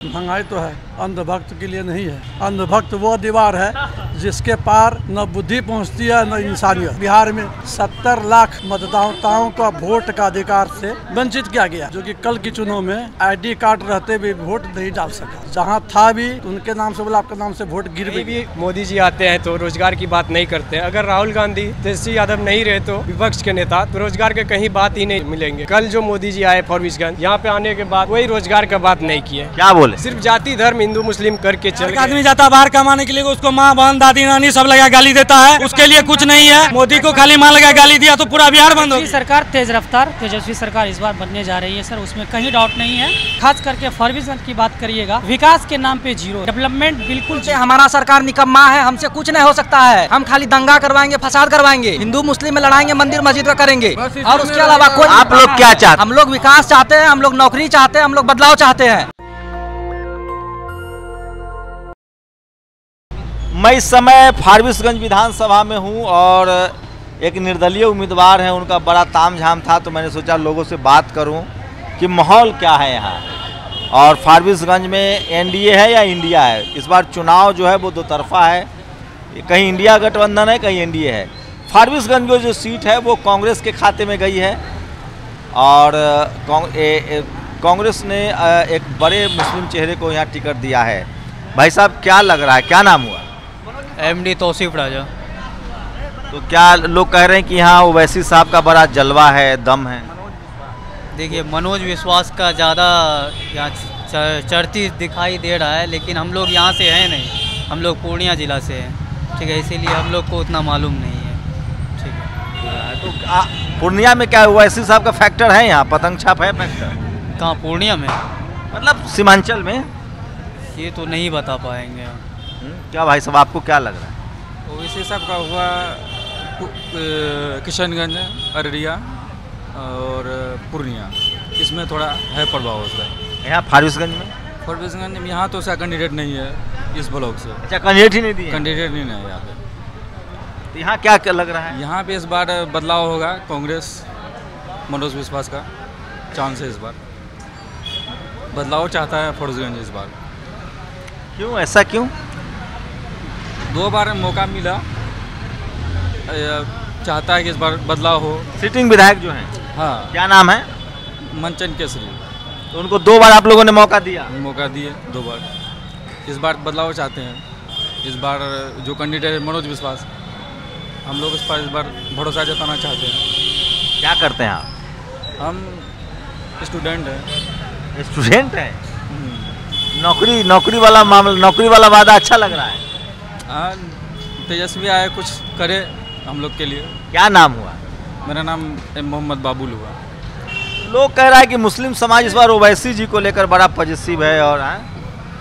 महंगाई तो है, अंधभक्त के लिए नहीं है। अंधभक्त वो दीवार है जिसके पार न बुद्धि पहुंचती है न इंसानियत। बिहार में 70 लाख मतदाताओं का वोट का अधिकार से वंचित किया गया, जो कि कल के चुनाव में आईडी कार्ड रहते भी वोट नहीं डाल सका। जहां था भी उनके नाम से बोला, आपके नाम से वोट गिर भी। मोदी जी आते हैं तो रोजगार की बात नहीं करते। अगर राहुल गांधी, तेजस्वी यादव नहीं रहे तो विपक्ष के नेता, तो रोजगार के कहीं बात ही नहीं मिलेंगे। कल जो मोदी जी आए फॉरबिसगंज, यहाँ पे आने के बाद कोई रोजगार का बात नहीं किए। क्या बोले? सिर्फ जाति धर्म हिंदू मुस्लिम करके चल। आदमी जाता बाहर कमाने के लिए, उसको माँ बहन दादी नानी सब लगा गाली देता है, उसके लिए कुछ नहीं है। मोदी को खाली माँ लगा गाली दिया तो पूरा बिहार बंद हो। सरकार तेज रफ्तार तेजस्वी सरकार इस बार बनने जा रही है सर, उसमें कहीं डाउट नहीं है। खास करके फॉरबिसगंज की बात करिएगा, विकास के नाम पे जीरो, डेवलपमेंट बिल्कुल। हमारा सरकार निकम्मा है, हमसे कुछ नहीं हो सकता है। हम खाली दंगा करवाएंगे, फसाद करवाएंगे, हिंदू मुस्लिम में लड़ाएंगे, मंदिर मस्जिद का करेंगे, और उसके अलावा कोई। आप लोग क्या चाहते? हम लोग विकास चाहते हैं, हम लोग नौकरी चाहते हैं, हम लोग बदलाव चाहते हैं। मैं इस समय फारबिसगंज विधानसभा में हूं और एक निर्दलीय उम्मीदवार हैं, उनका बड़ा तामझाम था, तो मैंने सोचा लोगों से बात करूं कि माहौल क्या है यहाँ। और फारबिसगंज में एनडीए है या इंडिया है? इस बार चुनाव जो है वो दो तरफा है, कहीं इंडिया गठबंधन है, कहीं एनडीए है। फारबिसगंज की जो सीट है वो कांग्रेस के खाते में गई है और कांग्रेस ने एक बड़े मुस्लिम चेहरे को यहाँ टिकट दिया है। भाई साहब क्या लग रहा है, क्या नाम हुआ? एमडी तौसीफ राजा। तो क्या लोग कह रहे हैं कि यहाँ ओवैसी साहब का बड़ा जलवा है, दम है? देखिए, मनोज विश्वास का ज़्यादा यहाँ चढ़ती दिखाई दे रहा है, लेकिन हम लोग यहाँ से हैं नहीं, हम लोग पूर्णिया ज़िला से हैं, ठीक है, इसीलिए हम लोग को उतना मालूम नहीं है, ठीक है। तो पूर्णिया में क्या ओवैसी साहब का फैक्टर है यहाँ, पतंग छाप है फैक्टर? कहाँ पूर्णिया में? मतलब सीमांचल में? ये तो नहीं बता पाएंगे। क्या भाई साहब आपको क्या लग रहा है? ओवैसी साहब का हुआ किशनगंज, अररिया और पूर्णिया, इसमें थोड़ा है प्रभाव उसका। यहाँ फारबिसगंज में? फॉरबिसगंज में यहाँ तो उसका कैंडिडेट नहीं है इस ब्लॉक से। अच्छा, कैंडिडेट ही नहीं दिए? कैंडिडेट नहीं है यहाँ पे। तो यहाँ क्या क्या लग रहा है? यहाँ पे इस बार बदलाव होगा, कांग्रेस मनोज विश्वास का चांस है, इस बार बदलाव चाहता है फॉरबिसगंज इस बार। क्यों, ऐसा क्यों? 2 बार मौका मिला, चाहता है कि इस बार बदलाव हो। सिटिंग विधायक जो हैं, हाँ, क्या नाम है? मंचन केसरी। तो उनको 2 बार आप लोगों ने मौका दिया? मौका दिए 2 बार, इस बार बदलाव चाहते हैं। इस बार जो कैंडिडेट है मनोज विश्वास, हम लोग इस बार भरोसा जताना चाहते हैं। क्या करते हैं आप? हम स्टूडेंट हैं। स्टूडेंट हैं? नौकरी वाला मामला, नौकरी वाला वादा अच्छा लग रहा है? हाँ, तेजस्वी आए, कुछ करे हम लोग के लिए। क्या नाम हुआ? मेरा नाम मोहम्मद बाबुल हुआ। लोग कह रहा है कि मुस्लिम समाज इस बार ओवैसी जी को लेकर बड़ा पॉजिटिव है, और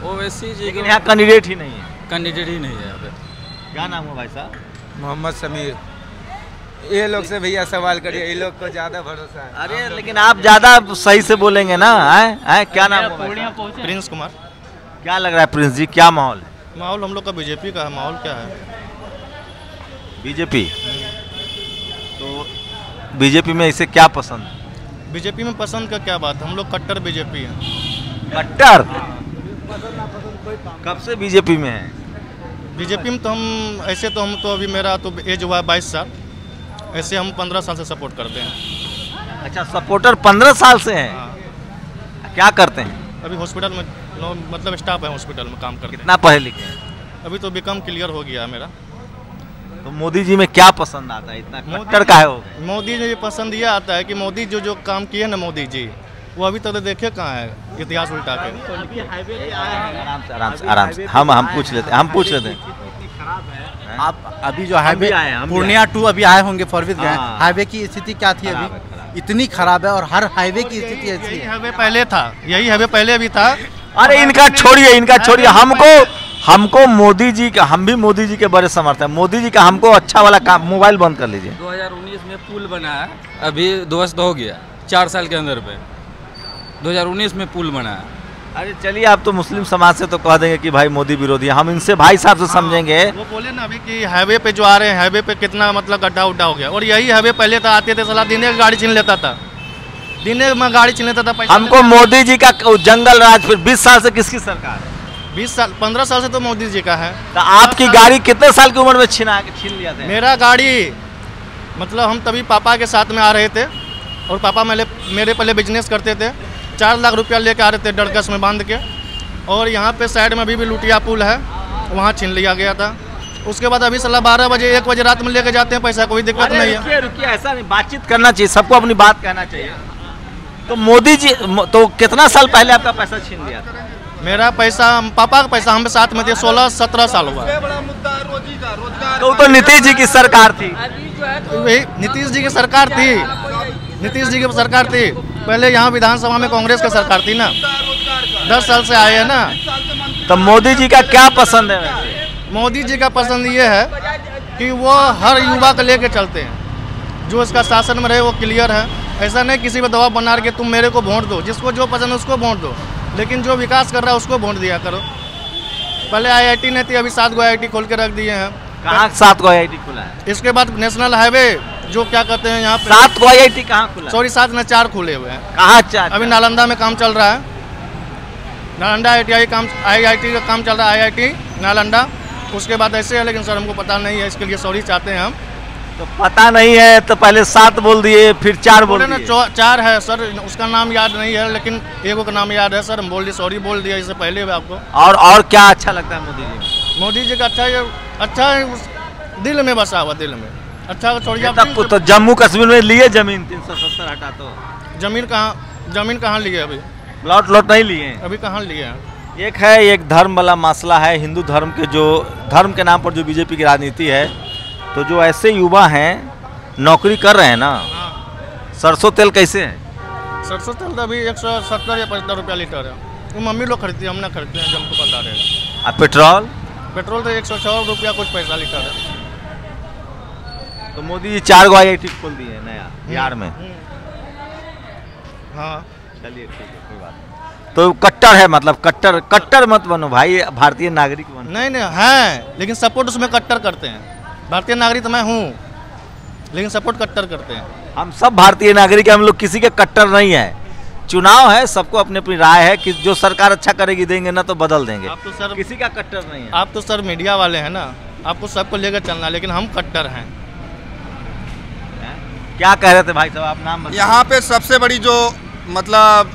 ओवैसी जी, लेकिन यहाँ कैंडिडेट ही नहीं है। कैंडिडेट ही नहीं है यहाँ पे। क्या नाम हुआ भाई साहब? मोहम्मद समीर। ये लोग से भैया सवाल करिए, ये लोग को ज्यादा भरोसा है। अरे लेकिन आप ज्यादा सही से बोलेंगे ना, है? क्या नाम हुआ? प्रिंस कुमार। क्या लग रहा है प्रिंस जी, क्या माहौल है? माहौल हम लोग का बीजेपी का है। माहौल क्या है? बीजेपी। तो बीजेपी में इसे क्या पसंद है? बीजेपी में पसंद का क्या बात है, हम लोग कट्टर बीजेपी है। कट्टर? कब से बीजेपी में है? बीजेपी में तो हम ऐसे तो हम तो अभी मेरा तो एज हुआ है 22 साल, ऐसे हम 15 साल से सपोर्ट करते हैं। अच्छा, सपोर्टर 15 साल से हैं? हाँ। क्या करते हैं? अभी हॉस्पिटल में मतलब स्टाफ है, हॉस्पिटल में काम करते हैं। कितना पढ़े लिखे हैं? अभी तो बीकॉम क्लियर हो गया मेरा। तो मोदी जी में क्या पसंद आता है, इतना कट्टर का है हो? मोदी जी पसंद ये आता है कि मोदी जो काम किए ना मोदी जी, वो अभी तक देखे कहाँ है, इतिहास उल्टा के। आराम से हम पूछ लेते हैं। आप अभी जो हाईवे पूर्णिया 2 अभी आए होंगे फॉरबिसगंज, हाईवे की स्थिति क्या थी? अभी इतनी खराब है, और हर हाईवे की स्थिति ऐसी है। हाईवे पहले था, यही हाईवे पहले भी था। अरे इनका छोड़िए, हमको मोदी जी का, हम भी मोदी जी के बड़े समर्थक हैं। मोदी जी का हमको अच्छा वाला काम, मोबाइल बंद कर लीजिए। 2019 में पुल बना है, अभी ध्वस्त हो गया 4 साल के अंदर पे। 2019 में पुल बना है। अरे चलिए, आप तो मुस्लिम समाज से तो कह देंगे कि भाई मोदी विरोधी, हम इनसे भाई साहब से समझेंगे। वो बोले ना अभी कि हाईवे पे जो आ रहे हैं, हाईवे पे कितना मतलब गड्ढा उड्ढा हो गया, और यही हाईवे पहले था, आते थे सलाह दिन गाड़ी छीन लेता था। दिन में गाड़ी छीन लेता था पैसा। हमको मोदी जी का जंगल राज, फिर 20 साल से किसकी सरकार है? 15 साल से तो मोदी जी का है। तो आपकी गाड़ी कितने साल की उम्र में छीन लिया था? मेरा गाड़ी मतलब हम तभी पापा के साथ में आ रहे थे और पापा मेरे पहले बिजनेस करते थे, 4 लाख रुपया लेके आ रहे थे डरकस में बांध के, और यहाँ पे साइड में अभी भी लुटिया पुल है, वहाँ छीन लिया गया था। उसके बाद अभी साला 12 बजे 1 बजे रात में लेके जाते हैं पैसा, कोई दिक्कत नहीं है। रुकिए, ऐसा नहीं, बातचीत करना चाहिए, सबको अपनी बात कहना चाहिए। तो मोदी जी तो कितना साल पहले आपका पैसा छीन लिया था? मेरा पैसा, पापा का पैसा हम साथ में थे, 16-17 साल हुआ। तो नीतीश जी की सरकार थी। नीतीश जी की सरकार थी, नीतीश जी की सरकार थी। पहले यहाँ विधानसभा में कांग्रेस की सरकार थी ना, 10 साल से आए हैं ना। तो मोदी जी का क्या पसंद है वैसे? मोदी जी का पसंद ये है कि वो हर युवा को लेके चलते हैं, जो इसका शासन में रहे वो क्लियर है। ऐसा नहीं किसी पर दबाव बना के तुम मेरे को वोट दो, जिसको जो पसंद है उसको वोट दो, लेकिन जो विकास कर रहा है उसको वोट दिया करो। पहले IIT नहीं थी, अभी 7 गो IIT खोल के रख दिए हैं। कहाँ 7 गो IIT खुला है? इसके बाद नेशनल हाईवे जो क्या कहते हैं यहाँ पे 7 गो IIT कहाँ खुला? सॉरी 7 न 4 खुले हुए हैं। कहाँ 4? अभी नालंदा में काम चल रहा है, नालंदा IIT का काम चल रहा है, IIT नालंदा। उसके बाद ऐसे है, लेकिन सर हमको पता नहीं है, इसके लिए सॉरी चाहते हैं हम। तो पता नहीं है तो पहले 7 बोल दिए, फिर 4 बोल दिए। 4 है सर, उसका नाम याद नहीं है, लेकिन एगो का नाम याद है सर, हम बोल दिए, सॉरी बोल दिया इससे पहले आपको। और क्या अच्छा लगता है मोदी जी? मोदी जी का अच्छा है, दिल में बसा हुआ, दिल में अच्छा। छोड़िए, तो जम्मू कश्मीर में लिए जमीन 370 हटा, तो जमीन कहाँ लिए? अभी प्लॉट नहीं लिए, अभी कहाँ लिए हैं? एक है, एक धर्म वाला मसला है, हिंदू धर्म के जो धर्म के नाम पर जो बीजेपी की राजनीति है, तो जो ऐसे युवा हैं नौकरी कर रहे हैं ना, सरसों तेल कैसे है? सरसों तेल अभी 170 या 75 रुपया लीटर है, वो मम्मी लोग खरीदती है, हम ना खरीदते हैं, हमको बता रहे हैं। अब पेट्रोल तो 106 रुपया कुछ पैसा लीटर है। तो मोदी जी 4 गो IIT खोल दिए नया बिहार में। हाँ चलिए ठीक है, कोई बात नहीं। तो कट्टर है, मतलब कट्टर मत बनो भाई, भारतीय नागरिक बनो। नहीं है, लेकिन सपोर्ट उसमें कट्टर करते हैं। भारतीय नागरिक तो मैं हूँ, लेकिन सपोर्ट कट्टर करते हैं। हम सब भारतीय नागरिक हैं, हम लोग किसी के कट्टर नहीं है। चुनाव है, सबको अपनी अपनी राय है कि जो सरकार अच्छा करेगी देंगे, ना तो बदल देंगे। आप तो सर किसी का कट्टर नहीं है। आप तो सर मीडिया वाले हैं ना, आपको सबको लेकर चलना, लेकिन हम कट्टर हैं। क्या कह रहे थे भाई साहब, आप नाम बताइए। यहाँ पे सबसे बड़ी जो मतलब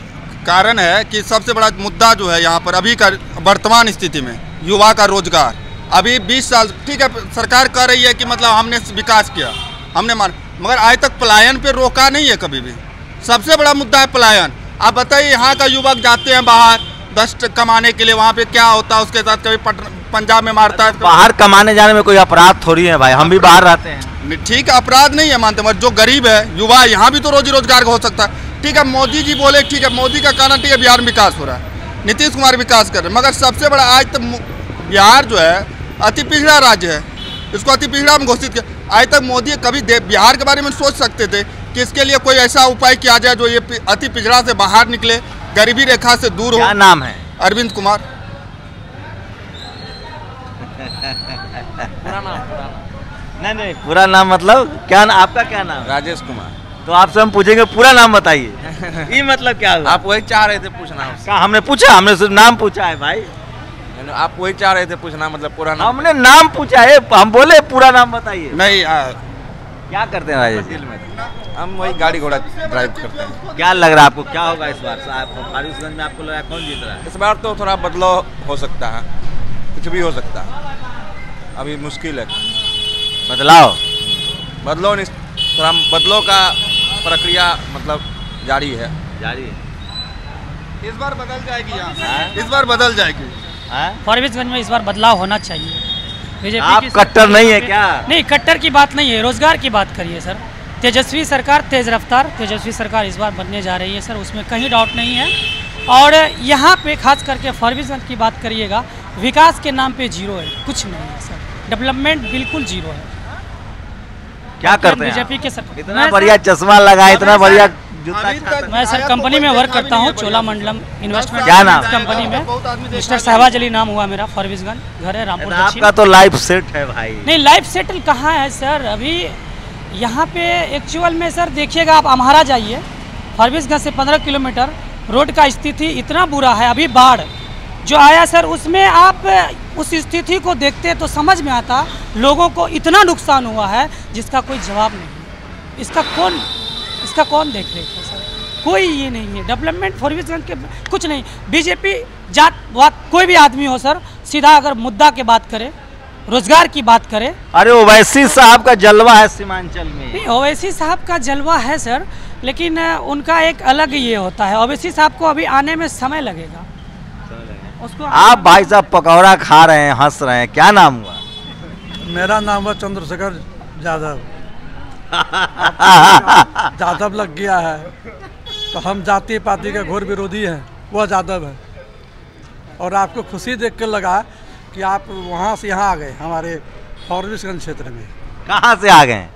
कारण है कि सबसे बड़ा मुद्दा जो है यहाँ पर अभी का वर्तमान स्थिति में युवा का रोजगार। अभी 20 साल ठीक है, सरकार कह रही है कि मतलब हमने विकास किया, हमने मगर आज तक पलायन पे रोका नहीं है कभी भी। सबसे बड़ा मुद्दा है पलायन। आप बताइए, यहाँ का युवक जाते हैं बाहर 10 कमाने के लिए, वहाँ पे क्या होता है उसके साथ, कभी पंजाब में मारता है। बाहर कमाने जाने में कोई अपराध थोड़ी है भाई, हम भी बाहर रहते हैं। ठीक है, अपराध नहीं है मानते, मगर जो गरीब है युवा, यहाँ भी तो रोजी रोजगार हो सकता है। ठीक है, मोदी जी बोले, ठीक है, मोदी का कहना ठीक है, बिहार में विकास हो रहा है, नीतीश कुमार विकास कर रहे हैं, मगर सबसे बड़ा आज तक बिहार जो है अति पिछड़ा राज्य है, इसको अति पिछड़ा में घोषित किया। आज तक मोदी कभी बिहार के बारे में सोच सकते थे कि इसके लिए कोई ऐसा उपाय किया जाए जो ये अति पिछड़ा से बाहर निकले, गरीबी रेखा से दूर हो। क्या नाम है? अरविंद कुमार। नहीं, पूरा नाम मतलब क्या? आपका क्या नाम? राजेश कुमार। तो आपसे हम पूछेंगे पूरा नाम बताइए। ये मतलब क्या हुआ? आप वही चाह रहे थे पूछना? क्या हमने पूछा? हमने सिर्फ नाम पूछा है भाई। आप वही चाह रहे थे पूछना, मतलब पूरा नाम? हमने नाम पूछा है, हम बोले पूरा नाम बताइए। नहीं, क्या करते हैं राजेश जी? हम वही गाड़ी घोड़ा ड्राइव करते हैं। क्या लग रहा है आपको, क्या होगा इस बार फारबिसगंज में? आपको लग रहा है कौन जीत रहा है इस बार? तो थोड़ा बदलाव हो सकता है, कुछ भी हो सकता है, अभी मुश्किल है। बदलाव थोड़ा बदलाव का प्रक्रिया मतलब जारी है। इस बार बदल जाएगी, यहाँ इस बार बदल जाएगी। फारबिसगंज में इस बार बदलाव होना चाहिए। बीजेपी आप कट्टर नहीं है क्या? नहीं, कट्टर की बात नहीं है, रोजगार की बात करिए सर। तेजस्वी सरकार, तेज रफ्तार तेजस्वी सरकार इस बार बनने जा रही है सर, उसमें कहीं डाउट नहीं है। और यहाँ पे खास करके फारबिसगंज की बात करिएगा, विकास के नाम पे जीरो है, कुछ नहीं है सर, डेवलपमेंट बिल्कुल जीरो है। क्या करते हैं बीजेपी के सर? इतना बढ़िया चश्मा लगा, इतना बढ़िया जूता। मैं सर कंपनी में वर्क करता हूँ, चोलामंडलम इन्वेस्टमेंट। क्या नाम? कंपनी में मिस्टर शहबाज अली नाम हुआ मेरा, फारबिसगंज घर है, रामपुर दक्षिण। आपका तो लाइफ सेट है भाई। नहीं, लाइफ सेटल कहाँ है सर? अभी यहाँ पे एक्चुअल में सर देखिएगा, आप अम्हारा जाइए, फॉरबिसगंज से 15 किलोमीटर रोड का स्थिति इतना बुरा है। अभी बाढ़ जो आया सर, उसमें आप उस स्थिति को देखते तो समझ में आता लोगों को इतना नुकसान हुआ है जिसका कोई जवाब नहीं। इसका कौन देख रेख है सर? कोई ये नहीं है। डेवलपमेंट फॉरबिसगंज के कुछ नहीं। बीजेपी जात वात कोई भी आदमी हो सर, सीधा अगर मुद्दा की बात करे, रोजगार की बात करे। अरे ओवैसी साहब का जलवा है सीमांचल में। नहीं, ओवैसी साहब का जलवा है सर, लेकिन उनका एक अलग ये होता है। ओवैसी साहब को अभी आने में समय लगेगा। उसको आप भाई साहब पकौड़ा खा रहे हैं, हंस रहे हैं, क्या नाम हुआ? मेरा नाम है चंद्रशेखर यादव। यादव लग गया है तो हम जातीय पार्टी के घोर विरोधी हैं, वह यादव है। और आपको खुशी देख कर लगा कि आप वहाँ से यहाँ आ गए हमारे फॉरबिसगंज क्षेत्र में। कहाँ से आ गए?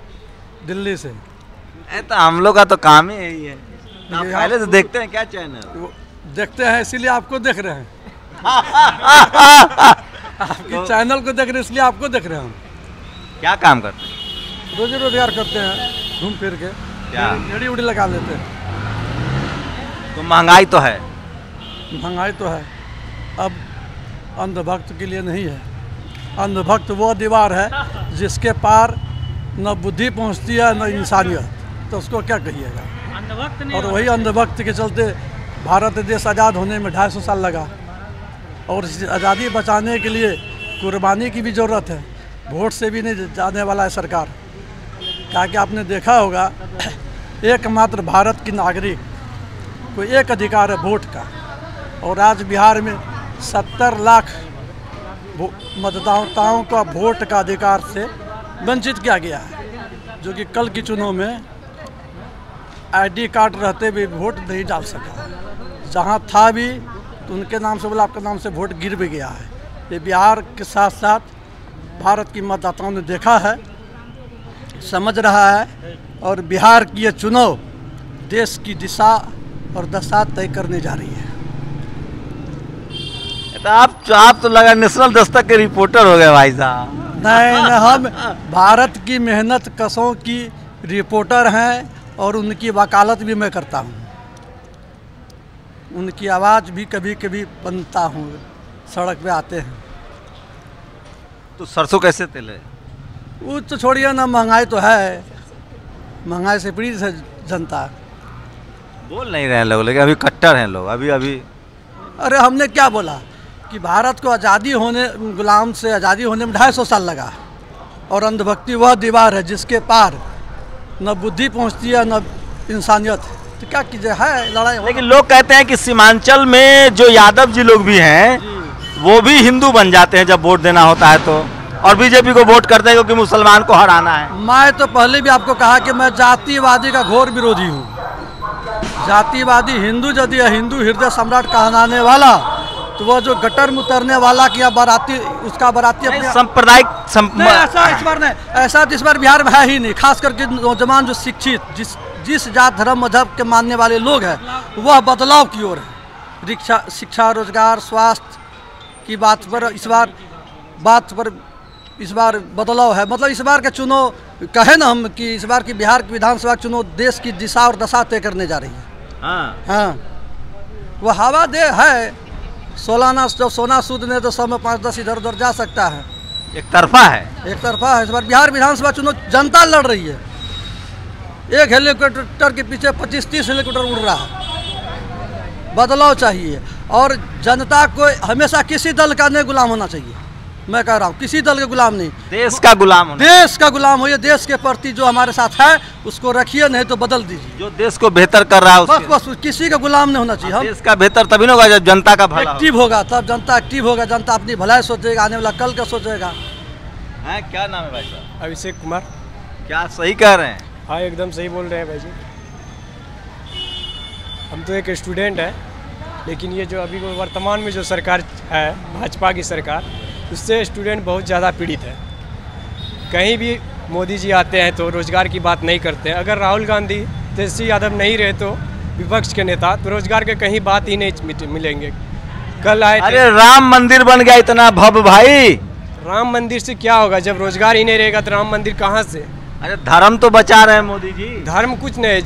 दिल्ली से। तो हम लोग का तो काम ही यही है। आप पहले से देखते हैं क्या चैनल? देखते हैं, इसीलिए आपको देख रहे हैं। आपके चैनल को देख रहे हैं, इसलिए आपको देख रहे हैं। हम क्या काम करते हैं? रोजी रोजगार करते हैं, घूम फिर के रेडी उड़ी लगा लेते हैं। तो महंगाई तो है। महंगाई तो है। अब अंधभक्त के लिए नहीं है। अंधभक्त वो दीवार है जिसके पार न बुद्धि पहुंचती है न इंसानियत, तो उसको क्या कहिएगा। अंधभक्त नहीं। और वही अंधभक्त के चलते भारत देश आज़ाद होने में 250 साल लगा। और इस आज़ादी बचाने के लिए कुर्बानी की भी ज़रूरत है। वोट से भी नहीं जाने वाला है सरकार। क्या कि आपने देखा होगा, एकमात्र भारत की नागरिक को एक अधिकार है वोट का। और आज बिहार में 70 लाख मतदाताओं का वोट का अधिकार से वंचित किया गया है, जो कि कल के चुनाव में आईडी कार्ड रहते भी वोट नहीं डाल सका। जहां था भी तो उनके नाम से बोला, आपके नाम से वोट गिर भी गया है। ये बिहार के साथ साथ भारत की मतदाताओं ने देखा है, समझ रहा है। और बिहार की ये चुनाव देश की दिशा और दशा तय करने जा रही है। तो आप तो लगा नेशनल दस्तक के रिपोर्टर हो गए भाई साहब। नहीं, हम भारत की मेहनत कशों की रिपोर्टर हैं और उनकी वकालत भी मैं करता हूँ। उनकी आवाज़ भी कभी कभी बनता हूँ, सड़क पे आते हैं। तो सरसों कैसे तेल है? वो तो छोड़िए ना, महंगाई तो है। महंगाई से पीड़ित है जनता। बोल नहीं रहे हैं लोग, लेकिन अभी कट्टर हैं लोग। अभी अरे हमने क्या बोला कि भारत को आज़ादी होने, गुलाम से आज़ादी होने में 250 साल लगा। और अंधभक्ति वह दीवार है जिसके पार न बुद्धि पहुंचती है न इंसानियत। तो क्या कीजिए, है लड़ाई। लेकिन लोग कहते हैं कि सीमांचल में जो यादव जी लोग भी हैं वो भी हिंदू बन जाते हैं जब वोट देना होता है तो, और बीजेपी को वोट करते हैं क्योंकि मुसलमान को हराना है। मैं तो पहले भी आपको कहा कि मैं जातिवादी का घोर विरोधी हूँ। जातिवादी हिंदू यदि हिंदू हृदय सम्राट कहलाने वाला, तो वो जो गटर में उतरने वाला कि बाराती, उसका बाराती सांप्रदायिक ऐसा इस बार नहीं, ऐसा इस बार बिहार में है ही नहीं। खास करके नौजवान जो शिक्षित जिस जात धर्म मजहब के मानने वाले लोग हैं, वह बदलाव की ओर है। शिक्षा, रोजगार, स्वास्थ्य की बात पर इस बार बदलाव है। मतलब इस बार के चुनाव कहे ना हम कि इस बार की बिहार की विधानसभा चुनाव देश की दिशा और दशा तय करने जा रही है। हाँ, वो हवा दे है। सोलाना जब सोना सूद ने तो सब में 5-10 इधर उधर जा सकता है। एक तरफा है। इस बार बिहार विधानसभा चुनाव जनता लड़ रही है। एक हेलीकॉप्टर के पीछे 25-30 हेलीकॉप्टर उड़ रहा है। बदलाव चाहिए और जनता को हमेशा किसी दल का नहीं गुलाम होना चाहिए। मैं कह रहा हूँ किसी दल के गुलाम नहीं, देश का गुलाम होना। देश का गुलाम होइए। देश के प्रति जो हमारे साथ है उसको रखिए, नहीं तो बदल दीजिए। जो देश को बेहतर कर रहा है बस किसी का गुलाम नहीं होना चाहिए। हम देश का बेहतर तभी होगा जब जनता का भला एक्टिव होगा, तब जनता एक्टिव होगा। जनता अपनी भलाई सोचेगा, आने वाला कल का सोचेगा। क्या नाम है भाई साहब? अभिषेक कुमार। क्या सही कह रहे हैं? हाँ, एकदम सही बोल रहे हैं भाई जी। हम तो एक स्टूडेंट है, लेकिन ये जो अभी वर्तमान में जो सरकार है, भाजपा की सरकार, उससे स्टूडेंट बहुत ज़्यादा पीड़ित है। कहीं भी मोदी जी आते हैं तो रोज़गार की बात नहीं करते हैं। अगर राहुल गांधी, तेजस्वी यादव नहीं रहे तो विपक्ष के नेता, तो रोज़गार के कहीं बात ही नहीं मिलेंगे। कल आए, अरे राम मंदिर बन गया इतना भव्य भाई। राम मंदिर से क्या होगा जब रोज़गार ही नहीं रहेगा तो राम मंदिर कहाँ से? अरे धर्म तो बचा रहे हैं मोदी जी। धर्म कुछ नहीं है,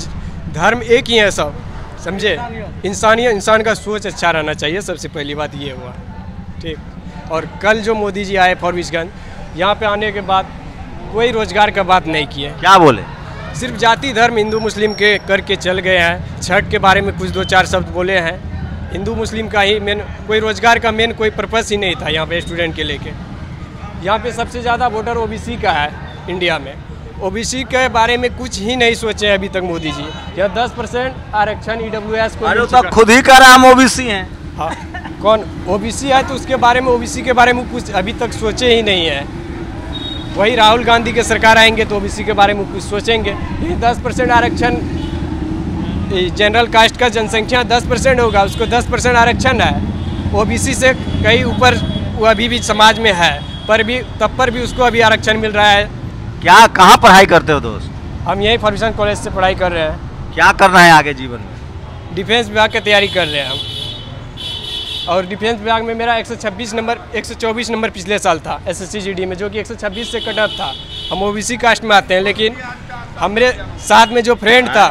धर्म एक ही है सब। समझे। इंसान का सोच अच्छा रहना चाहिए, सबसे पहली बात ये हुआ, ठीक। और कल जो मोदी जी आए फॉरबिसगंज, यहाँ पे आने के बाद कोई रोजगार का बात नहीं किए। क्या बोले? सिर्फ जाति धर्म हिंदू मुस्लिम के करके चल गए हैं। छठ के बारे में कुछ 2-4 शब्द बोले हैं। हिंदू मुस्लिम का ही मेन, कोई रोजगार का मेन कोई पर्पस ही नहीं था यहाँ पे स्टूडेंट के लेके। यहाँ पे सबसे ज़्यादा वोटर ओबीसी का है इंडिया में। ओबीसी के बारे में कुछ ही नहीं सोचे अभी तक मोदी जी। यहाँ 10% आरक्षण ईडब्ल्यूएस को तो खुद ही कह रहा हम ओबीसी हैं। हाँ, कौन ओबीसी है तो उसके बारे में, ओबीसी के बारे में कुछ अभी तक सोचे ही नहीं है। वही राहुल गांधी के सरकार आएंगे तो ओबीसी के बारे में कुछ सोचेंगे। ये 10% आरक्षण, जनरल कास्ट का जनसंख्या 10% होगा, उसको 10% आरक्षण है। ओबीसी से कहीं ऊपर वो अभी भी समाज में है, पर भी तब पर भी उसको अभी आरक्षण मिल रहा है। क्या, कहाँ पढ़ाई करते हो दोस्त? हम यही फॉरबिसगंज कॉलेज से पढ़ाई कर रहे हैं। क्या करना है आगे जीवन में? डिफेंस विभाग की तैयारी कर रहे हैं हम। और डिफेंस विभाग में मेरा 124 नंबर पिछले साल था SSC GD में, जो कि 126 से कट ऑफ था। हम ओबीसी कास्ट में आते हैं, लेकिन हमारे साथ में जो फ्रेंड था,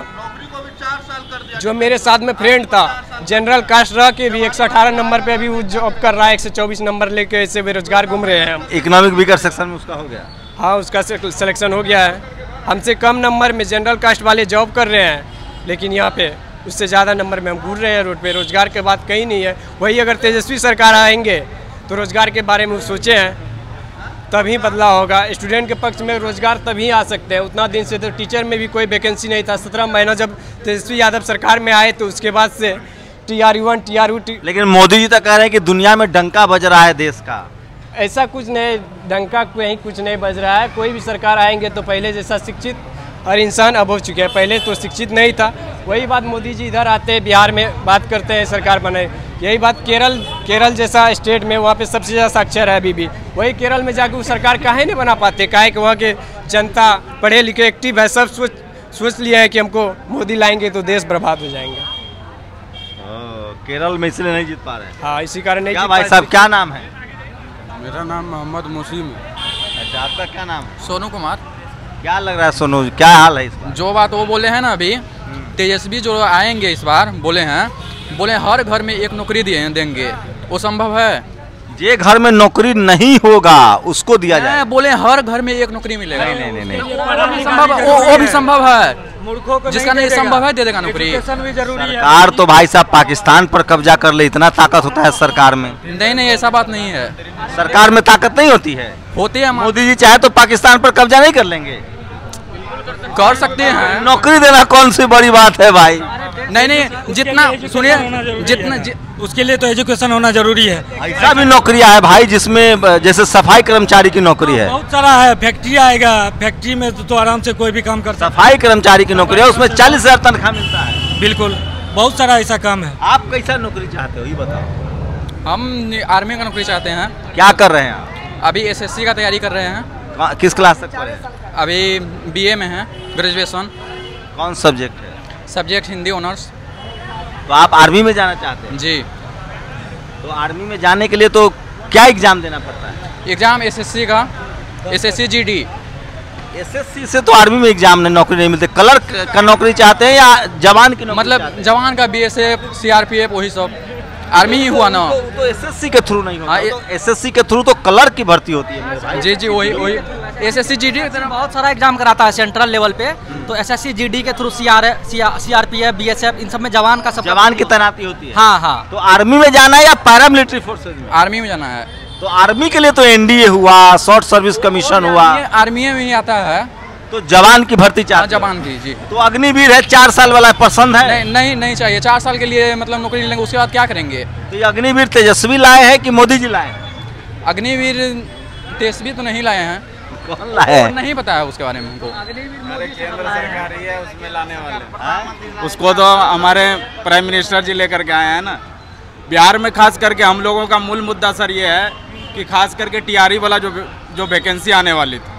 जनरल कास्ट रह के भी 118 नंबर पे अभी वो जॉब कर रहा है। 124 नंबर लेके ऐसे बेरोजगार घूम रहे हैं हम। इकोनॉमिक वीकर सेक्शन में उसका हो गया? हाँ, उसका सिलेक्शन हो गया है। हमसे कम नंबर में जनरल कास्ट वाले जॉब कर रहे हैं, लेकिन यहाँ पे उससे ज़्यादा नंबर में हम घूर रहे हैं रोड पे। रोजगार के बात कहीं नहीं है। वही अगर तेजस्वी सरकार आएंगे तो रोजगार के बारे में सोचे हैं, तभी बदलाव होगा। स्टूडेंट के पक्ष में रोजगार तभी आ सकते हैं। उतना दिन से तो टीचर में भी कोई वैकेंसी नहीं था। 17 महीना जब तेजस्वी यादव सरकार में आए तो उसके बाद से TRU1 TRU2। लेकिन मोदी जी तो कह रहे हैं कि दुनिया में डंका बज रहा है देश का। ऐसा कुछ नहीं, डंका कहीं कुछ नहीं बज रहा है। कोई भी सरकार आएंगे तो पहले जैसा शिक्षित हर इंसान अब हो चुके हैं। पहले तो शिक्षित नहीं था। वही बात मोदी जी इधर आते हैं, बिहार में बात करते हैं सरकार बनाए। यही बात केरल जैसा स्टेट में, वहाँ पे सबसे ज़्यादा साक्षर है अभी भी। वही केरल में जाकर वो सरकार काहे नहीं बना पाते? काहे कि वहाँ के जनता पढ़े लिखे एक्टिव है, सब सोच लिया है कि हमको मोदी लाएंगे तो देश बर्बाद हो जाएंगे। केरल में इसलिए नहीं जीत पा रहे? हाँ, इसी कारण नहीं जीत। भाई साहब क्या नाम है? मेरा नाम मोहम्मद मोसीम है। अच्छा, आपका क्या नाम? सोनू कुमार। क्या लग रहा है सोनू, क्या हाल है इस बार? जो बात वो बोले हैं ना अभी, तेजस्वी जो आएंगे इस बार, बोले हर घर में एक नौकरी देंगे। वो संभव है? जे घर में नौकरी नहीं होगा उसको दिया जाए। बोले हर घर में एक नौकरी मिलेगा। नहीं। वो भी संभव है। जिसका नहीं संभव है दे देगा नौकरी। सरकार तो भाई साहब पाकिस्तान पर कब्जा कर ले, इतना ताकत होता है सरकार में? नहीं, ऐसा बात नहीं है। सरकार में ताकत नहीं होती है? होती है। मोदी जी चाहे तो पाकिस्तान पर कब्जा नहीं कर लेंगे? कर सकते हैं। नौकरी देना कौन सी बड़ी बात है भाई? नहीं, जितना सुनिए, जितना उसके लिए तो एजुकेशन होना जरूरी है। ऐसा भी नौकरियां है भाई जिसमें जैसे सफाई कर्मचारी की नौकरी है। बहुत सारा है। फैक्ट्री आएगा, फैक्ट्री में तो आराम से कोई भी काम कर सकता है। सफाई कर्मचारी की नौकरी है, उसमें 40,000 तनख्वाह मिलता है। बिल्कुल, बहुत सारा ऐसा काम है। आप कैसा नौकरी चाहते हो ये बताओ? हम आर्मी का नौकरी चाहते हैं। क्या कर रहे हैं आप? अभी SSC का तैयारी कर रहे हैं। किस क्लास तक पढ़े हैं? अभी BA में है, ग्रेजुएशन। कौन सब्जेक्ट है? Subject Hindi honours. तो आप आर्मी में जाना चाहते हैं? जी। तो आर्मी में जाने के लिए तो क्या एग्जाम देना पड़ता है? एग्जाम SSC का, SSC GD। SSC से तो आर्मी में एग्जाम में नौकरी नहीं मिलती। क्लर्क का नौकरी चाहते हैं या जवान की नौकरी? मतलब जवान का BSF CRPF वही सब। आर्मी ही हुआ ना। तो SSC के थ्रू नहीं होता। तो SSC के थ्रू तो क्लर्क की भर्ती होती है। जी, वही SSC GD बहुत सारा एग्जाम कराता है सेंट्रल लेवल पे। तो SSC GD के थ्रू CRPF BSF इन सब में जवान की तैनाती होती है। हाँ। तो आर्मी में जाना है या पैरामिलिट्री फोर्सेज में? आर्मी में जाना है। तो आर्मी के लिए तो NDA हुआ, शॉर्ट सर्विस कमीशन हुआ। आर्मी में ही आता है। तो जवान की भर्ती चाहते? जवान की, जी। तो अग्निवीर है 4 साल वाला पसंद है? नहीं चाहिए। 4 साल के लिए मतलब नौकरी लेंगे, उसके बाद क्या करेंगे? तो ये अग्निवीर तेजस्वी लाए हैं कि मोदी जी लाए? अग्निवीर तेजस्वी तो नहीं लाए हैं। कौन लाए? नहीं पता है उसके बारे में हमको। केंद्र सरकार ही है उसमें लाने वाले। उसको तो हमारे प्राइम मिनिस्टर जी लेकर के आए हैं ना। बिहार में खास करके हम लोगों का मूल मुद्दा सर ये है कि खास करके TRE वाला जो वैकेंसी आने वाली थी,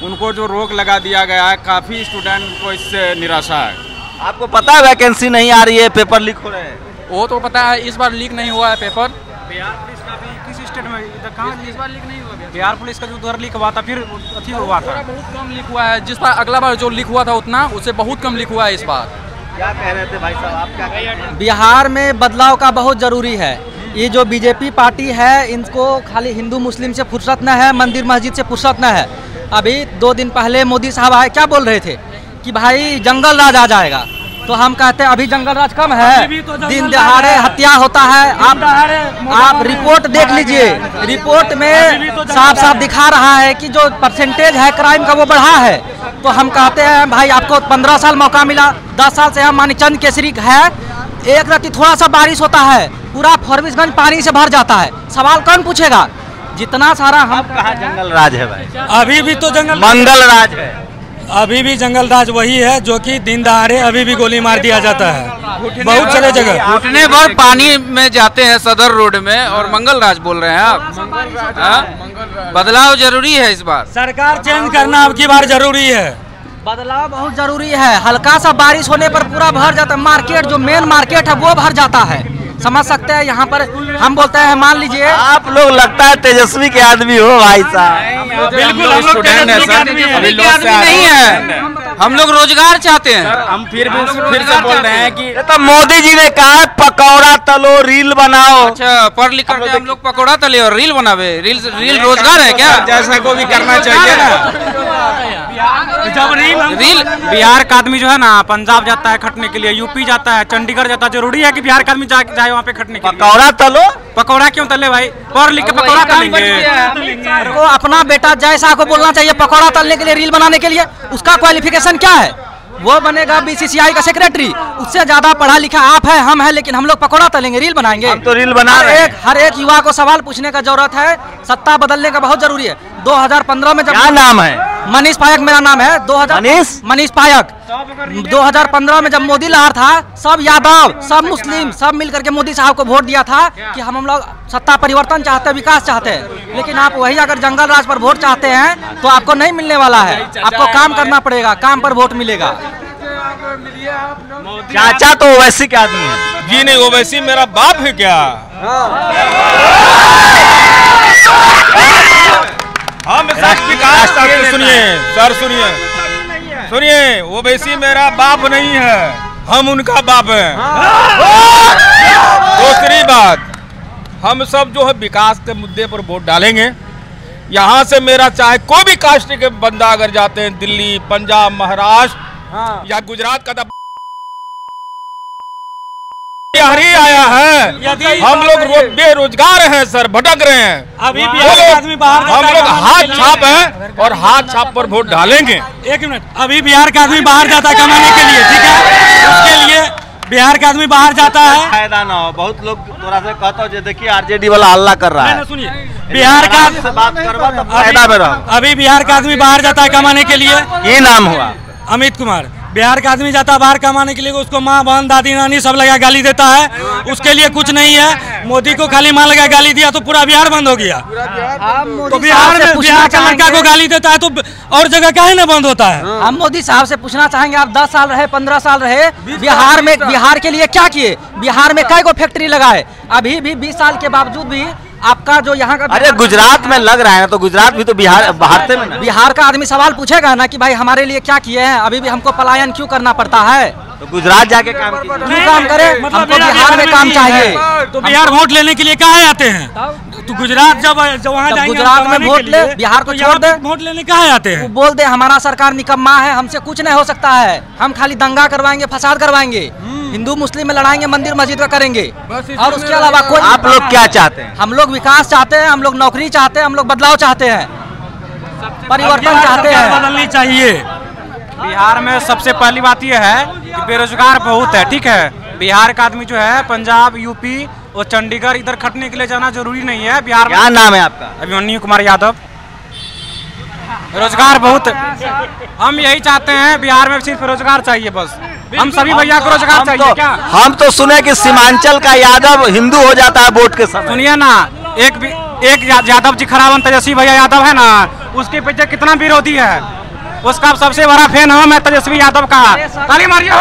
उनको जो रोक लगा दिया गया है, काफ़ी स्टूडेंट को इससे निराशा है। आपको पता है वैकेंसी नहीं आ रही है, पेपर लीक हो रहे हैं? वो तो पता है। इस बार लीक नहीं हुआ है पेपर। बिहार पुलिस का भी किस स्टेट में कहाँ इस बार लीक नहीं हुआ? बिहार पुलिस का जो उधर लीक हुआ था, फिर अथी हुआ था। बहुत कम लीक हुआ है। जिस बार अगला बार जो लीक हुआ था उतना, उससे बहुत कम लीक हुआ है इस बार। क्या कह रहे थे भाई साहब, आप क्या कह रहे हैं? बिहार में बदलाव का बहुत ज़रूरी है। ये जो बीजेपी पार्टी है इनको खाली हिंदू मुस्लिम से फुर्सत न है, मंदिर मस्जिद से फुर्सत न है। अभी 2 दिन पहले मोदी साहब आए, क्या बोल रहे थे कि भाई जंगल राज आ जाएगा, तो हम कहते हैं अभी जंगल राज कम है, दिन दहाड़े हत्या होता है। आप रिपोर्ट देख लीजिए, रिपोर्ट में साफ साफ दिखा रहा है कि जो परसेंटेज है क्राइम का वो बढ़ा है। तो हम कहते हैं भाई आपको 15 साल मौका मिला, 10 साल से हम मानीचंद केसरी है, एक रात थोड़ा सा बारिश होता है पूरा फॉरबिसगंज पानी से भर जाता है, सवाल कौन पूछेगा? जितना सारा हम कहा जंगल राज है भाई, अभी भी तो जंगल मंगल राज है, अभी भी जंगल राज वही है जो कि दिन दहाड़े अभी भी गोली मार दिया जाता है बहुत सारे जगह। घुटने भर पानी में जाते हैं सदर रोड में और मंगल राज बोल रहे हैं आप। बदलाव जरूरी है इस बार, सरकार चेंज करना अब की बार जरूरी है। बदलाव बहुत जरूरी है। हल्का सा बारिश होने पर पूरा भर जाता है, मार्केट जो मेन मार्केट है वो भर जाता है, समझ सकते हैं। यहाँ पर हम बोलते हैं, मान लीजिए आप लोग लगता है तेजस्वी के आदमी हो भाई साहब। बिल्कुल हम लोग नहीं है, हम लोग रोजगार चाहते हैं। हम फिर से बोल रहे हैं कि तो मोदी जी ने कहा पकौड़ा तलो रील बनाओ। अच्छा, पढ़ लिख कर हम लोग पकौड़ा तले और रील बनावे, रील रोजगार है क्या? जैसा को भी करना चाहिए ना। जब रील बिहार का आदमी जो है ना पंजाब जाता है खटने के लिए, यूपी जाता है, चंडीगढ़ जाता है, जरूरी है कि बिहार का आदमी जाए वहाँ पे खटने के लिए? पकौड़ा तलो, पकौड़ा क्यों तले भाई? पढ़ लिख के पकौड़ा तलेंगे। को अपना बेटा जैसा को बोलना चाहिए पकौड़ा तलने के लिए, रील बनाने के लिए। उसका क्वालिफिकेशन क्या है? वो बनेगा बीसीसीआई का सेक्रेटरी, उससे ज्यादा पढ़ा लिखा आप है, हम है, लेकिन हम लोग पकौड़ा तलेंगे, रील बनाएंगे। हम तो रील बना रहे हैं। हर एक युवा को सवाल पूछने का जरूरत है, सत्ता बदलने का बहुत जरूरी है। 2015 में जब क्या नाम है? मनीष पायक मेरा नाम है। मनीष पायक 2015 में जब मोदी लहर था, सब यादव, सब मुस्लिम, सब मिल करके मोदी साहब को वोट दिया था कि हम लोग सत्ता परिवर्तन चाहते हैं, विकास चाहते हैं। लेकिन आप वही अगर जंगल राज पर वोट चाहते हैं तो आपको नहीं मिलने वाला है, आपको काम करना पड़ेगा, काम पर वोट मिलेगा। चाचा तो ओवैसी के आदमी है जी? नहीं, ओवैसी मेरा बाप है क्या? हम विकास सुनिए सर, सुनिए ओवैसी मेरा बाप नहीं है, हम उनका बाप है। दूसरी बात, हम सब जो है विकास के मुद्दे पर वोट डालेंगे। यहाँ से मेरा चाहे कोई भी कास्ट के बंदा अगर जाते हैं दिल्ली, पंजाब, महाराष्ट्र या गुजरात का बिहारी आया है, हम लोग बेरोजगार हैं सर, भटक रहे हैं। अभी बिहार का आदमी बाहर हम लोग हाथ छाप हैं और हाथ छाप पर वोट डालेंगे। एक मिनट, अभी बिहार का आदमी बाहर जाता है कमाने के लिए, ठीक है? उसके लिए बिहार का आदमी बाहर जाता है, फायदा ना हो। बहुत लोग थोड़ा सा कहता हो, देखिए आरजेडी वाला हल्ला कर रहा है। सुनिए, बिहार का बात करवा तो फायदा में रहो। अभी बिहार का आदमी बाहर जाता है कमाने के लिए। ये नाम हुआ अमित कुमार। बिहार का आदमी जाता है बाहर कमाने के लिए, उसको माँ बहन दादी नानी सब लगा गाली देता है, उसके लिए कुछ नहीं है। मोदी को खाली माँ लगा गाली दिया तो पूरा बिहार बंद हो गया। तो बिहार में बिहार का लड़का को गाली देता है तो और जगह काहे ना बंद होता है? हम मोदी साहब से पूछना चाहेंगे, आप 10 साल रहे, 15 साल रहे बिहार में, बिहार के लिए क्या किए? बिहार में कई को फैक्ट्री लगाए? अभी भी 20 साल के बावजूद भी आपका जो यहाँ का, अरे गुजरात में लग रहा है तो गुजरात भी तो बिहार भारत में। बिहार का आदमी सवाल पूछेगा ना कि भाई हमारे लिए क्या किए हैं, अभी भी हमको पलायन क्यों करना पड़ता है? तो गुजरात जाके काम क्यों काम करे? हमको बिहार में काम चाहिए। तो बिहार वोट लेने के लिए कहाँ आते हैं? तो गुजरात जब वहाँ जाएंगे, गुजरात में वोट ले, बिहार को छोड़ दे, वोट लेने कहाँ आते हैं? बोल दे हमारा सरकार निकम्मा है, हमसे कुछ नहीं हो सकता है, हम खाली दंगा करवाएंगे, फसाद करवाएंगे, हिंदू मुस्लिम में लड़ाएंगे, मंदिर मस्जिद का करेंगे, और उसके अलावा कोई। आप लोग क्या चाहते हैं? हम लोग विकास चाहते हैं, हम लोग नौकरी चाहते हैं, हम लोग बदलाव चाहते हैं, परिवर्तन चाहते हैं, बदलनी चाहिए। बिहार में सबसे पहली बात यह है कि बेरोजगार बहुत है, ठीक है? बिहार का आदमी जो है पंजाब, यूपी और चंडीगढ़ इधर खटने के लिए जाना जरूरी नहीं है। बिहार क्या नाम है आपका? अभिमन्यु कुमार यादव। रोजगार बहुत, हम यही चाहते हैं बिहार में सिर्फ रोजगार चाहिए बस। हम सभी भैया को रोजगार चाहिए क्या? हम तो सुने कि सीमांचल का यादव हिंदू हो जाता है वोट के समय। सुनिए ना, एक यादव जी खरावन तेजस्वी भैया यादव है ना, उसके पीछे कितना विरोधी है, उसका सबसे बड़ा फैन हूँ मैं तेजस्वी यादव का। ताली मारिए।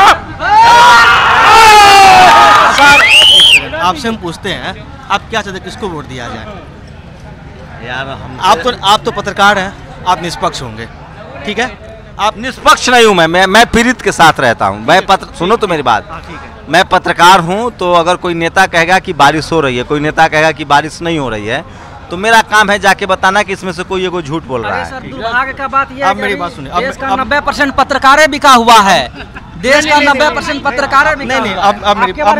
आपसे हम पूछते हैं, आप क्या चाहते हैं, किसको वोट दिया जाए? यार हम आप तो पत्रकार हैं, आप निष्पक्ष होंगे, ठीक है? आप निष्पक्ष नहीं हूँ मैं पीड़ित के साथ रहता हूँ। मैं सुनो तो मेरी बात, मैं पत्रकार हूँ, तो अगर कोई नेता कहेगा कि बारिश हो रही है, कोई नेता कहेगा कि बारिश नहीं हो रही है, तो मेरा काम है जाके बताना कि इसमें से कोई एगो झूठ बोल रहा है। सर दुर्भाग्य का बात यह है अब मेरी बात सुनिए, देश का 90% पत्रकारें बिका हुआ है, देश का 90% पत्रकारें बिका नहीं, अब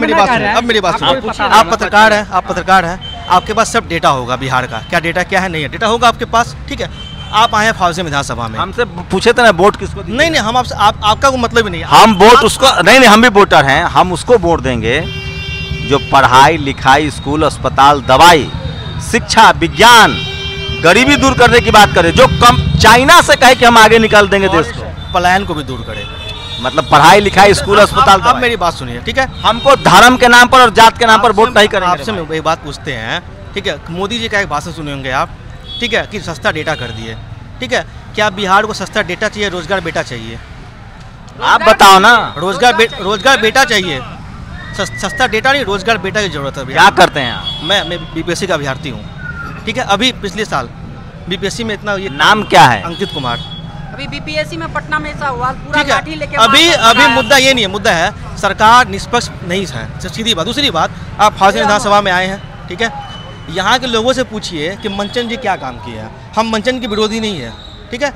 मेरी बात सुनिए। आप पत्रकार हैं, आपके पास सब डेटा होगा बिहार का, क्या डेटा क्या है नहीं है, डेटा होगा आपके पास, ठीक है। आप आए हैं फाजिल विधानसभा में, हमसे पूछे थे ना वोट किसको? नहीं हम आपसे आपका कोई मतलब ही नहीं है। हम वोट उसको नहीं, हम भी वोटर हैं, हम उसको वोट देंगे जो पढ़ाई लिखाई, स्कूल, अस्पताल, दवाई, शिक्षा, विज्ञान, गरीबी दूर करने की बात करे, जो कम चाइना से कहे कि हम आगे निकाल देंगे देश को, पलायन को भी दूर करे, मतलब पढ़ाई लिखाई, स्कूल, अस्पताल। अब मेरी बात सुनिए, ठीक है। हमको धर्म के नाम पर और जात के नाम पर वोट नहीं करेंगे। आपसे एक बात पूछते हैं, ठीक है। मोदी जी का एक भाषण सुने होंगे आप, ठीक है, कि सस्ता डेटा कर दिए, ठीक है। क्या बिहार को सस्ता डेटा चाहिए, रोजगार बेटा चाहिए? आप बताओ ना। रोजगार बेटा चाहिए, सस्ता डेटा नहीं, रोजगार बेटा की जरूरत है। क्या करते हैं आप? मैं बीपीएससी का अभ्यर्थी हूँ, ठीक है। अभी पिछले साल बीपीएससी में इतना, ये नाम क्या है? अंकित कुमार। अभी बीपीएससी में पटना में ऐसा हुआ, पूरा ठीक है। लाठी लेके अभी मुद्दा ये नहीं है, मुद्दा है सरकार निष्पक्ष नहीं है, सीधी बात। दूसरी बात, आप फाजिल विधानसभा में आए हैं, ठीक है। यहाँ के लोगों से पूछिए कि मंचन जी क्या काम किए हैं। हम मंचन के विरोधी नहीं है, ठीक है।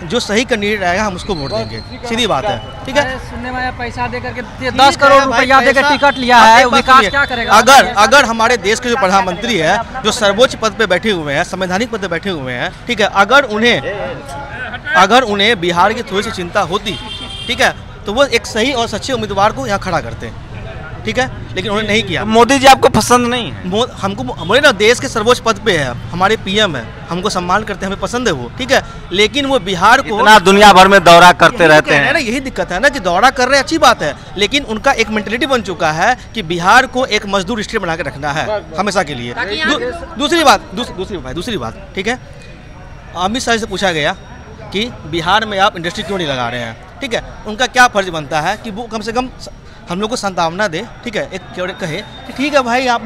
जो सही कैंडिडेट आएगा हम उसको वोट देंगे, सीधी बात है, ठीक है। सुनने में पैसा देकर के 10 करोड़ रुपया देकर टिकट लिया है, विकास क्या करेगा? अगर हमारे देश के जो प्रधानमंत्री है, जो सर्वोच्च पद पे बैठे हुए हैं, संवैधानिक पद पे बैठे हुए हैं, ठीक है, अगर उन्हें बिहार की थोड़ी सी चिंता होती, ठीक है, तो वो एक सही और सच्चे उम्मीदवार को यहाँ खड़ा करते, ठीक है। लेकिन उन्होंने नहीं किया। मोदी जी आपको पसंद नहीं है? हमको, हमारे ना देश के सर्वोच्च पद पे है, हमारे पीएम है, हमको सम्मान करते हैं, हमें पसंद है वो, ठीक है। लेकिन वो बिहार को इतना दुनिया भर में दौरा करते रहते हैं ना, यही दिक्कत है ना कि दौरा कर रहे हैं, अच्छी बात है, लेकिन उनका एक मेंटेलिटी बन चुका है कि बिहार को एक मजदूर स्टेट बना के रखना है हमेशा के लिए। दूसरी बात, ठीक है। अमित शाह से पूछा गया कि बिहार में आप इंडस्ट्री क्यों नहीं लगा रहे हैं, ठीक है। उनका क्या फर्ज बनता है कि वो कम से कम हम लोग को संभावना दे, ठीक है। एक कहे कि ठीक है भाई, आप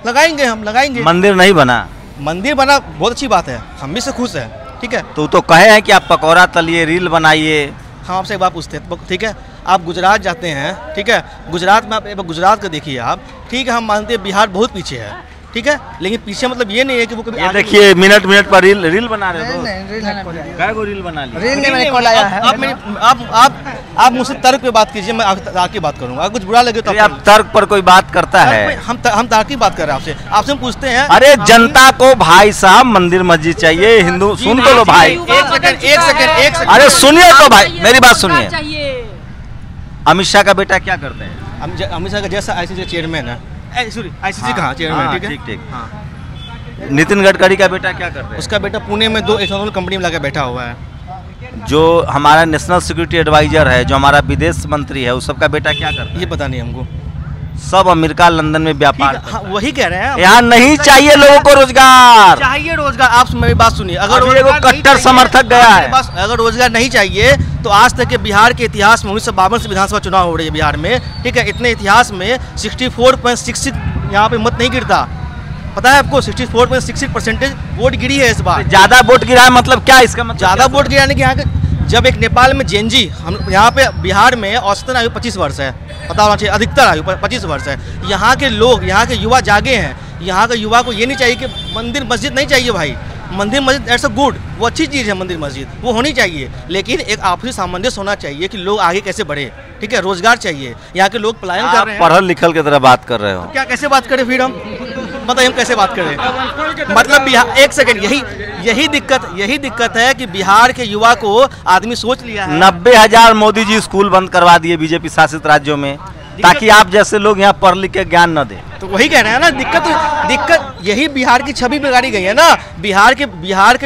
लगाएंगे, हम लगाएंगे। मंदिर नहीं बना, मंदिर बना बहुत अच्छी बात है, हम भी से खुश हैं, ठीक है। तो कहे हैं कि आप पकौड़ा तलिए, रील बनाइए। हम आपसे एक बात पूछते हैं, ठीक है। आप गुजरात जाते हैं, ठीक है, गुजरात में आप गुजरात का देखिए आप, ठीक है। हम मानते हैं बिहार बहुत पीछे है, ठीक है, लेकिन पीछे मतलब ये नहीं है कि वो कभी देखिए मिनट पर रील बना रहे हो। रील बना ली। आप मुझसे तर्क पे बात कीजिए, मैं आपकी बात करूंगा। अगर कुछ बुरा लगे तो आप तर्क पर कोई बात करता है? हम तर्क की बात कर रहे हैं आपसे पूछते हैं। अरे जनता को भाई साहब मंदिर मस्जिद चाहिए, हिंदू सुन तो लो भाई। एक सेकंड। अरे सुनिए तो भाई, मेरी बात सुनिए। अमित शाह का बेटा क्या करते हैं? अमित शाह का जैसा आईसीसी चेयरमैन है, आईसीसी कहाँ चेयरमैन, ठीक है। नितिन गडकरी का बेटा क्या करते हैं? उसका बेटा पुणे में 2 एथेनॉल कंपनी में लगा बैठा हुआ है। जो हमारा नेशनल सिक्योरिटी एडवाइजर है, जो हमारा विदेश मंत्री है, उस सबका बेटा क्या करता है? ये पता नहीं हमको। सब अमेरिका लंदन में व्यापार। हाँ, वही कह रहे हैं, यहाँ नहीं चाहिए लोगों को रोजगार, चाहिए रोजगार। आप मेरी बात सुनिए, अगर वो कट्टर समर्थक गया है, अगर रोजगार नहीं चाहिए तो आज तक के बिहार के इतिहास में 1952 से विधानसभा चुनाव हो रही है बिहार में, ठीक है। इतने इतिहास में 64.66 यहाँ पे मत नहीं गिरता, पता है आपको? 64.66% वोट गिरी है इस बार। ज्यादा वोट गिरा है मतलब क्या? इसका मतलब ज्यादा वोट गिराने के यहाँ के, जब एक नेपाल में जेनजी, हम यहाँ पे बिहार में औसतन आयु 25 वर्ष है, पता होना चाहिए, अधिकतर आयु 25 वर्ष है। यहाँ के लोग, यहाँ के युवा जागे हैं। यहाँ के युवा को ये नहीं चाहिए कि मंदिर मस्जिद नहीं चाहिए भाई, मंदिर मस्जिद एट्स अ गुड, वो अच्छी चीज़ है, मंदिर मस्जिद वो होनी चाहिए, लेकिन एक आपसी सामंजस्य होना चाहिए कि लोग आगे कैसे बढ़े, ठीक है। रोजगार चाहिए, यहाँ के लोग पलायन कर रहे हैं। पढ़ल लिखल की तरह बात कर रहे हो, क्या कैसे बात करें फिर हम? बताइए हम कैसे बात करें? मतलब बिहार, एक सेकंड, यही दिक्कत है कि बिहार के युवा को आदमी सोच लिया है। 90,000 मोदी जी स्कूल बंद करवा दिए बीजेपी शासित राज्यों में, ताकि आप जैसे लोग यहाँ पढ़ लिख के ज्ञान न दें। तो वही कह रहे हैं ना, दिक्कत यही बिहार की छवि बिगाड़ी गई है ना। बिहार के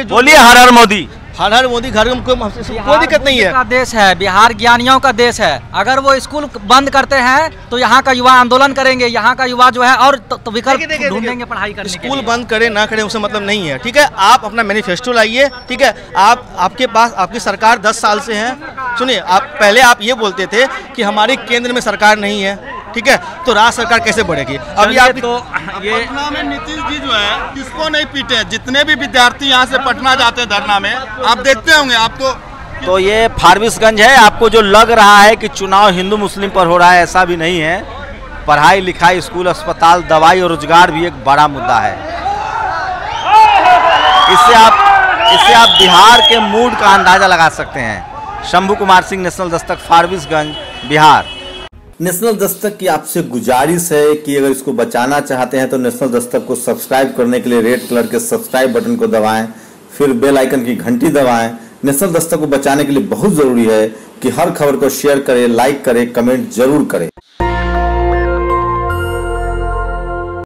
बोलिए हर हर मोदी, हर हर मोदी, घर में कोई दिक्कत नहीं है। का देश है बिहार, ज्ञानियों का देश है। अगर वो स्कूल बंद करते हैं तो यहाँ का युवा आंदोलन करेंगे, यहाँ का युवा जो है और तो विकल्प ढूंढेंगे पढ़ाई करने के लिए। स्कूल बंद करे ना करे उससे मतलब नहीं है, ठीक है। आप अपना मैनिफेस्टो लाइए, ठीक है। आपके पास आपकी सरकार 10 साल से है। सुनिए, पहले आप ये बोलते थे कि हमारी केंद्र में सरकार नहीं है, ठीक है, तो राज्य सरकार कैसे बढ़ेगी? अभी आप तो ये पटना में नीतीश जी जो है किसको नहीं पीटे हैं, जितने भी विद्यार्थी यहाँ से पटना जाते हैं धरना में, आप देखते होंगे, आपको तो ये फारबिसगंज है। आपको जो लग रहा है कि चुनाव हिंदू मुस्लिम पर हो रहा है, ऐसा भी नहीं है। पढ़ाई लिखाई, स्कूल, अस्पताल, दवाई और रोजगार भी एक बड़ा मुद्दा है। इससे आप बिहार के मूड का अंदाजा लगा सकते हैं। शंभू कुमार सिंह, नेशनल दस्तक, फारबिसगंज, बिहार। नेशनल दस्तक की आपसे गुजारिश है कि अगर इसको बचाना चाहते हैं तो नेशनल दस्तक को सब्सक्राइब करने के लिए रेड कलर के सब्सक्राइब बटन को दबाएं, फिर बेल आइकन की घंटी दबाएं। नेशनल दस्तक को बचाने के लिए बहुत जरूरी है कि हर खबर को शेयर करें, लाइक करें, कमेंट जरूर करें।